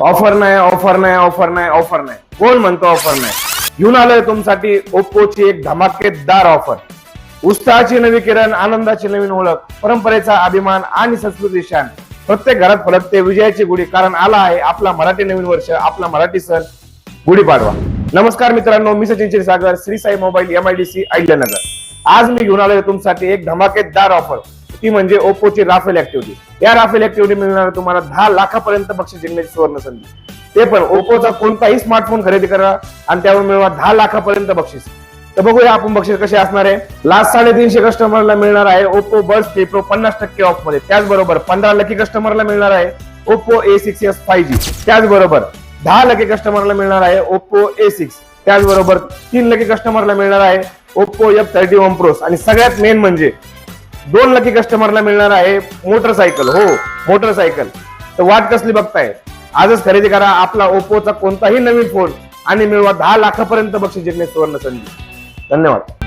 Offer नाही, offer नाही, offer नाही, ऑफर नाही. कोण म्हणतो ऑफर नाही? घेऊन आलोय तुमच्यासाठी ओप्पोची एक धमाकेदार ऑफर. उत्साहाची नवी किरण, आनंदाची नवीन ओळख, परंपरेचा अभिमान आणि संस्कृती शान. प्रत्येक घरात फलकते विजयाची गुढी, कारण आला आहे आपला मराठी नवीन वर्ष, आपला मराठी सण गुढीपाडवा. नमस्कार मित्रांनो, मी सचिन क्षीरसागर, श्री साई मोबाईल, MIDC, अहिल्यानगर. आज मी घेऊन आलोय तुमच्यासाठी एक धमाकेदार ऑफर. ती म्हणजे ओप्पोची राफेल ऍक्टिव्हिटी. या राफेल ऍक्टिव्हिटी मिळणार तुम्हाला 10 लाखापर्यंत बक्षीस जिंकण्याची सुवर्ण संधी. ते पण ओप्पोचा कोणताही स्मार्टफोन खरेदी करा आणि त्यावर मिळवा 10 लाखापर्यंत बक्षीस. तर बघूया आपण बक्षीस कसे असणार आहे. लास्ट 350 कस्टमरला मिळणार आहे ओप्पो बड्स 3 प्रो 50% ऑफ मध्ये. त्याचबरोबर 15 लकी कस्टमरला मिळणार आहे ओप्पो A6s 5G. त्याचबरोबर 10 लकी कस्टमरला मिळणार आहे ओप्पो A6. त्याचबरोबर 3 लकी कस्टमरला मिळणार आहे ओप्पो F31 Pro. आणि सगळ्यात मेन म्हणजे 2 लकी कस्टमरला मिळणार आहे मोटरसायकल. हो, मोटरसायकल. तर वाट कसली बघताय? आजच खरेदी करा आपला ओप्पोचा कोणताही नवीन फोन आणि मिळवा 10 लाखापर्यंत बक्षीस जिंकण्याची सुवर्ण संधी. धन्यवाद.